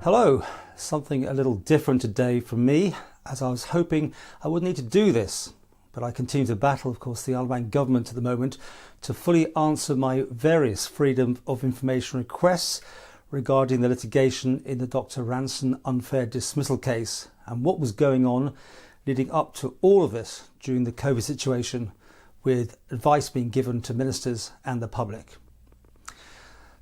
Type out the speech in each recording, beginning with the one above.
Hello, something a little different today from me, as I was hoping I wouldn't need to do this, but I continue to battle, of course, the Isle of Man Government at the moment to fully answer my various freedom of information requests regarding the litigation in the Dr. Ranson unfair dismissal case and what was going on leading up to all of this during the COVID situation, with advice being given to ministers and the public.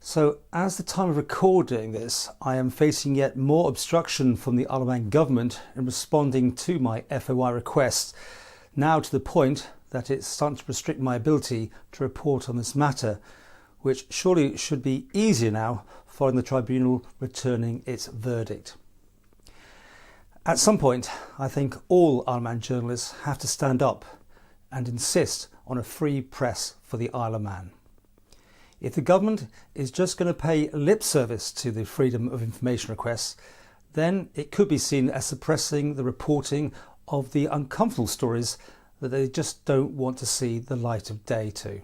So, as the time of recording this, I am facing yet more obstruction from the Isle of Man Government in responding to my FOI requests, now to the point that it's starting to restrict my ability to report on this matter, which surely should be easier now following the tribunal returning its verdict. At some point, I think all Isle of Man journalists have to stand up and insist on a free press for the Isle of Man. If the government is just going to pay lip service to the freedom of information requests, then it could be seen as suppressing the reporting of the uncomfortable stories that they just don't want to see the light of day to.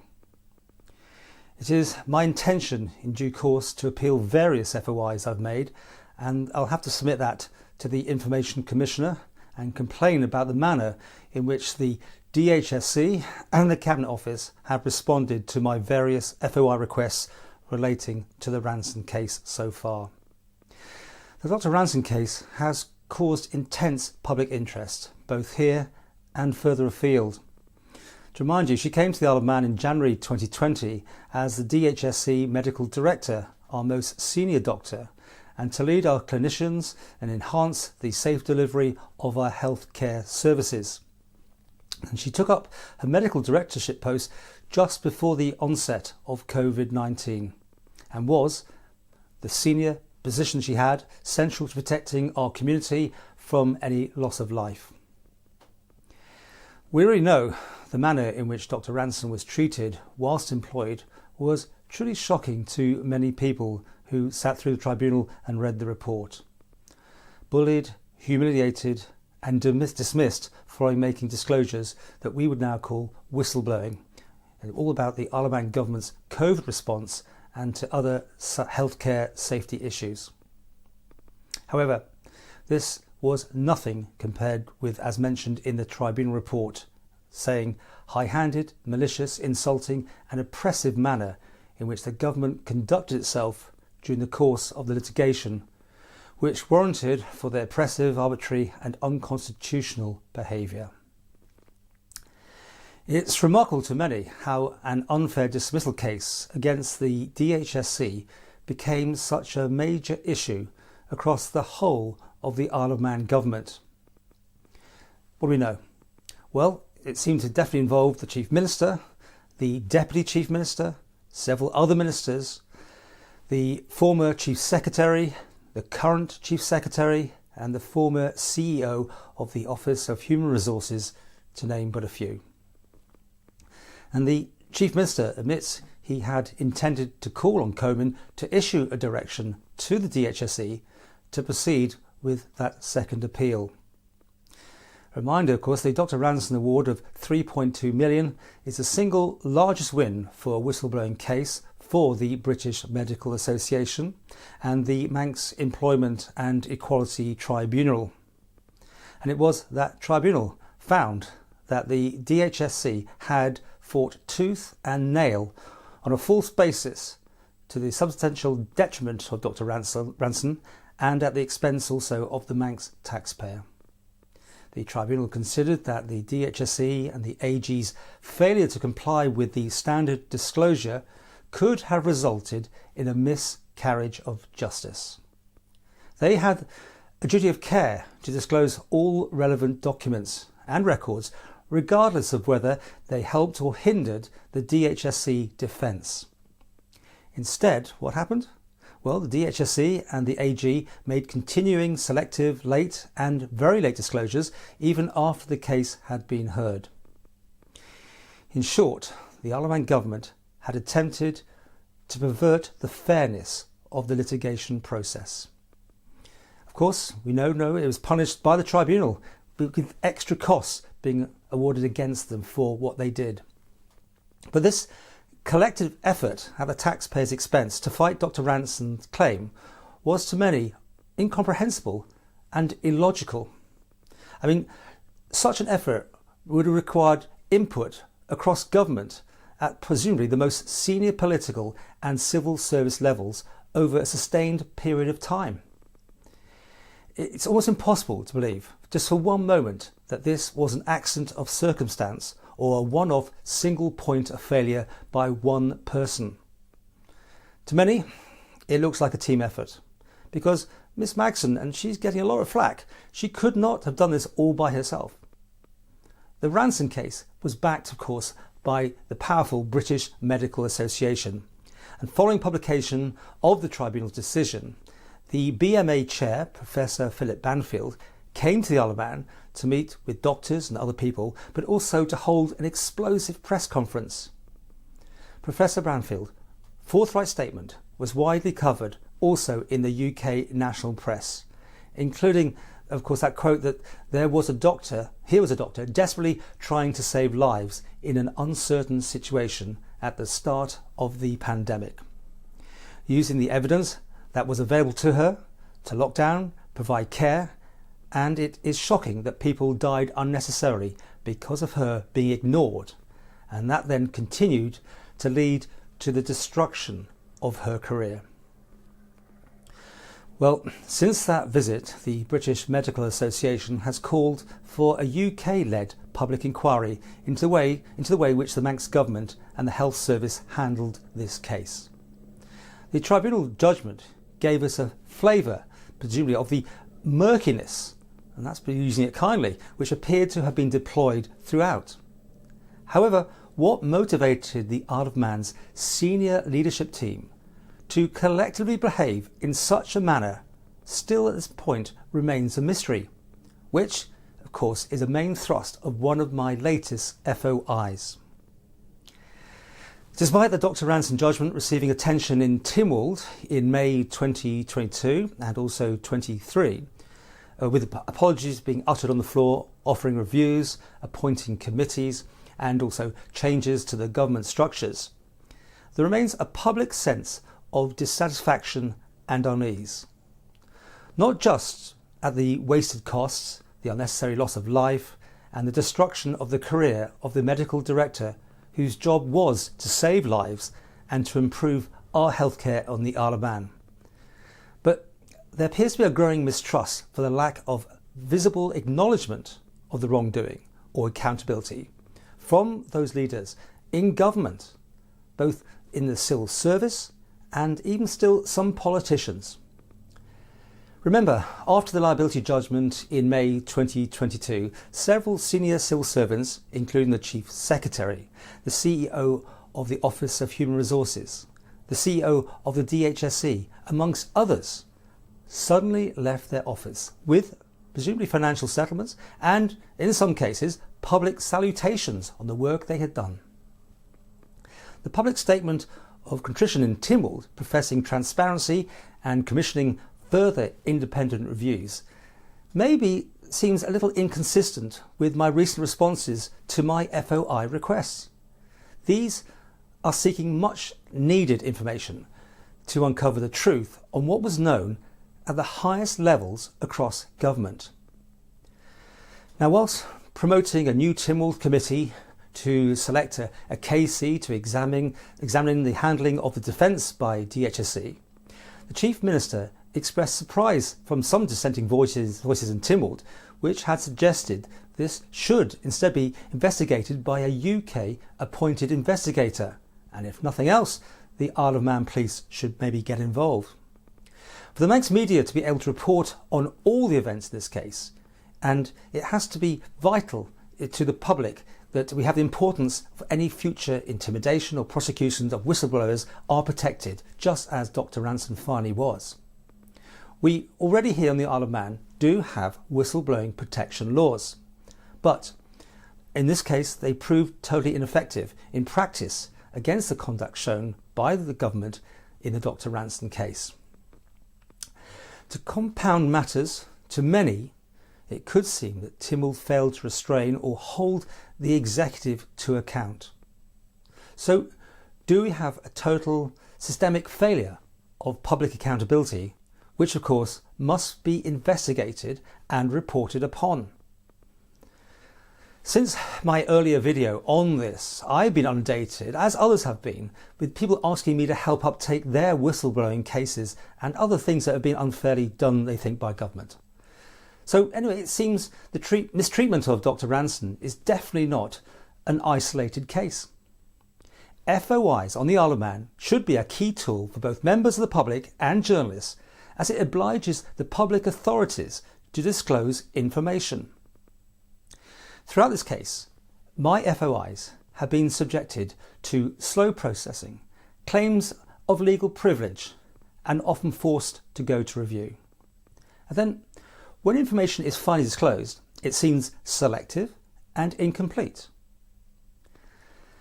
It is my intention in due course to appeal various FOIs I've made, and I'll have to submit that to the Information Commissioner and complain about the manner in which the DHSC and the Cabinet Office have responded to my various FOI requests relating to the Ranson case so far. The Dr. Ranson case has caused intense public interest, both here and further afield. To remind you, she came to the Isle of Man in January 2020 as the DHSC Medical Director, our most senior doctor, and to lead our clinicians and enhance the safe delivery of our healthcare services. And she took up her medical directorship post just before the onset of COVID-19 and was the senior position she had, central to protecting our community from any loss of life. We already know the manner in which Dr. Ranson was treated whilst employed was truly shocking to many people who sat through the tribunal and read the report. Bullied, humiliated and dismissed following making disclosures that we would now call whistleblowing, and all about the Isle of Man Government's COVID response and to other healthcare safety issues. However, this was nothing compared with, as mentioned in the tribunal report, saying high-handed, malicious, insulting and oppressive manner in which the government conducted itself during the course of the litigation, which warranted for their oppressive, arbitrary and unconstitutional behaviour. It's remarkable to many how an unfair dismissal case against the DHSC became such a major issue across the whole of the Isle of Man Government. What do we know? Well, it seemed to definitely involve the Chief Minister, the Deputy Chief Minister, several other ministers, the former Chief Secretary, the current Chief Secretary and the former CEO of the Office of Human Resources, to name but a few. And the Chief Minister admits he had intended to call on Coman to issue a direction to the DHSC to proceed with that second appeal. A reminder, of course, the Dr. Ranson award of $3.2 million is the single largest win for a whistleblowing case for the British Medical Association and the Manx Employment and Equality Tribunal. And it was that tribunal found that the DHSC had fought tooth and nail on a false basis to the substantial detriment of Dr. Ranson and at the expense also of the Manx taxpayer. The tribunal considered that the DHSC and the AG's failure to comply with the standard disclosure could have resulted in a miscarriage of justice. They had a duty of care to disclose all relevant documents and records, regardless of whether they helped or hindered the DHSC defence. Instead, what happened? Well, the DHSC and the AG made continuing selective, late and very late disclosures even after the case had been heard. In short, the Isle of Man Government had attempted to pervert the fairness of the litigation process. Of course, we know it was punished by the tribunal, with extra costs being awarded against them for what they did. But this collective effort at the taxpayer's expense to fight Dr. Ranson's claim was to many incomprehensible and illogical. I mean, such an effort would have required input across government at presumably the most senior political and civil service levels over a sustained period of time. It's almost impossible to believe, just for one moment, that this was an accident of circumstance or a one-off single point of failure by one person. To many, it looks like a team effort, because Miss Magson, and she's getting a lot of flack, she could not have done this all by herself. The Ranson case was backed, of course, by the powerful British Medical Association, and following publication of the tribunal's decision, the BMA chair, Professor Philip Banfield, came to the Isle of Man to meet with doctors and other people, but also to hold an explosive press conference. Professor Banfield's forthright statement was widely covered also in the UK national press, including, of course, that quote that here was a doctor desperately trying to save lives in an uncertain situation at the start of the pandemic, using the evidence that was available to her to lock down, provide care, and it is shocking that people died unnecessarily because of her being ignored, and that then continued to lead to the destruction of her career. Well, since that visit, the British Medical Association has called for a UK-led public inquiry into the way which the Manx Government and the Health Service handled this case. The tribunal judgment gave us a flavour, presumably, of the murkiness, and that's using it kindly, which appeared to have been deployed throughout. However, what motivated the Isle of Man's senior leadership team to collectively behave in such a manner still at this point remains a mystery, which, of course, is a main thrust of one of my latest FOIs. Despite the Dr. Ranson judgment receiving attention in Tynwald in May 2022 and also 23, with apologies being uttered on the floor, offering reviews, appointing committees, and also changes to the government structures, there remains a public sense of dissatisfaction and unease. Not just at the wasted costs, the unnecessary loss of life, and the destruction of the career of the medical director whose job was to save lives and to improve our healthcare on the Isle of Man, but there appears to be a growing mistrust for the lack of visible acknowledgement of the wrongdoing or accountability from those leaders in government, both in the civil service and even still some politicians. Remember, after the liability judgment in May 2022, several senior civil servants, including the Chief Secretary, the CEO of the Office of Human Resources, the CEO of the DHSE, amongst others, suddenly left their office with presumably financial settlements and, in some cases, public salutations on the work they had done. The public statement of contrition in Tynwald, professing transparency and commissioning further independent reviews, maybe seems a little inconsistent with my recent responses to my FOI requests. These are seeking much needed information to uncover the truth on what was known at the highest levels across government. Now, whilst promoting a new Tynwald committee to select a KC to examining the handling of the defence by DHSE, the Chief Minister expressed surprise from some dissenting voices in Tynwald, which had suggested this should instead be investigated by a UK appointed investigator, and if nothing else, the Isle of Man Police should maybe get involved. For the Manx media to be able to report on all the events in this case, and it has to be vital to the public that we have the importance for any future intimidation or prosecutions of whistleblowers are protected, just as Dr. Ranson finally was. We already here on the Isle of Man do have whistleblowing protection laws, but in this case they proved totally ineffective in practice against the conduct shown by the government in the Dr. Ranson case. To compound matters, to many, it could seem that Tynwald failed to restrain or hold the executive to account. So, do we have a total systemic failure of public accountability, which of course must be investigated and reported upon. Since my earlier video on this, I've been inundated, as others have been, with people asking me to help uptake their whistleblowing cases and other things that have been unfairly done, they think, by government. So anyway, it seems the mistreatment of Dr. Ranson is definitely not an isolated case. FOIs on the Isle of Man should be a key tool for both members of the public and journalists, as it obliges the public authorities to disclose information. Throughout this case, my FOIs have been subjected to slow processing, claims of legal privilege, and often forced to go to review. And then, when information is finally disclosed, it seems selective and incomplete.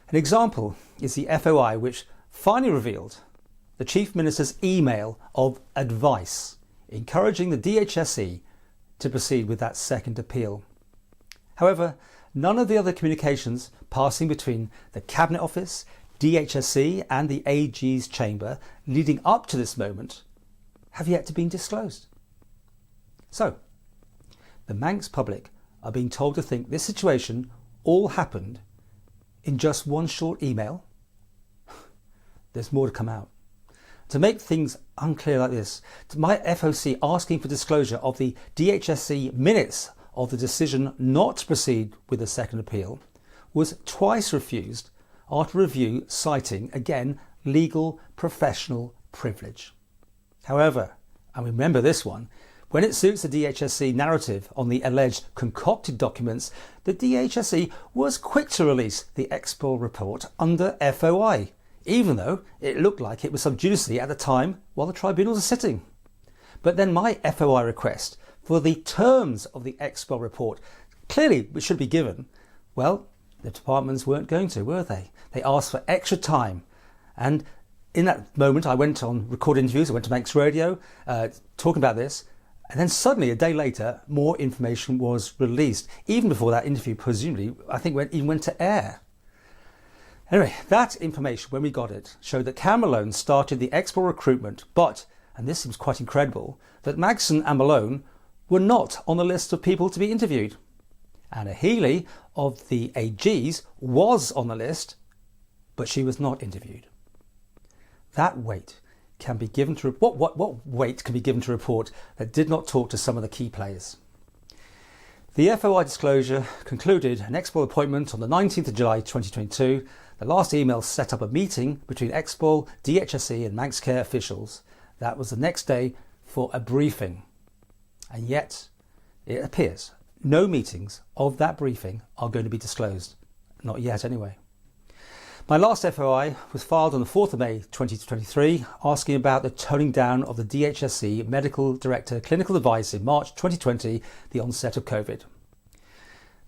An example is the FOI which finally revealed the Chief Minister's email of advice, encouraging the DHSE to proceed with that second appeal. However, none of the other communications passing between the Cabinet Office, DHSE and the AG's chamber leading up to this moment have yet to be disclosed. So, the Manx public are being told to think this situation all happened in just one short email. There's more to come out. To make things unclear like this, my FOC asking for disclosure of the DHSE minutes of the decision not to proceed with the second appeal was twice refused after review, citing, again, legal professional privilege. However, and remember this one, when it suits the DHSE narrative on the alleged concocted documents, the DHSE was quick to release the Expel report under FOI, even though it looked like it was sub judice at the time while the tribunals are sitting. But then my FOI request for the terms of the Expel report, clearly which should be given, well, the departments weren't going to, were they? They asked for extra time. And in that moment, I went on recorded interviews, I went to Manx Radio, talking about this, and then suddenly, a day later, more information was released, even before that interview, presumably, I think, even went to air. Anyway, that information, when we got it, showed that Cam Malone started the Expel recruitment, but, and this seems quite incredible, that Magson and Malone were not on the list of people to be interviewed. Anna Healy of the AGs was on the list, but she was not interviewed. That weight can be given to what weight can be given to a report that did not talk to some of the key players? The FOI disclosure concluded an Expel appointment on the 19th of July 2022. The last email set up a meeting between Expel, DHSE and Manx Care officials. That was the next day for a briefing. And yet, it appears no meetings of that briefing are going to be disclosed. Not yet, anyway. My last FOI was filed on the 4th of May 2023, asking about the toning down of the DHSE Medical Director clinical advice in March 2020, the onset of COVID.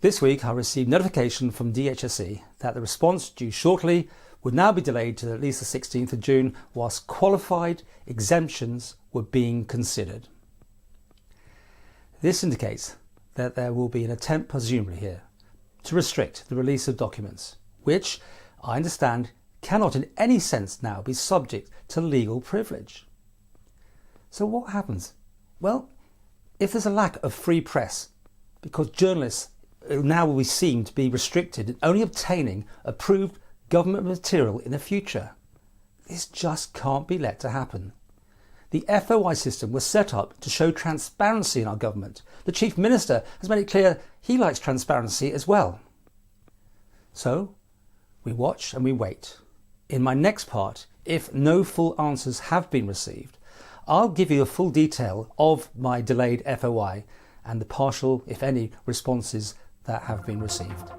This week, I received notification from DHSE that the response due shortly would now be delayed to at least the 16th of June, whilst qualified exemptions were being considered. This indicates that there will be an attempt, presumably here, to restrict the release of documents, which, I understand, cannot in any sense now be subject to legal privilege. So what happens? Well, if there's a lack of free press, because journalists now will be seen to be restricted in only obtaining approved government material in the future, this just can't be let to happen. The FOI system was set up to show transparency in our government. The Chief Minister has made it clear he likes transparency as well. So, we watch and we wait. In my next part, if no full answers have been received, I'll give you a full detail of my delayed FOI and the partial, if any, responses that have been received.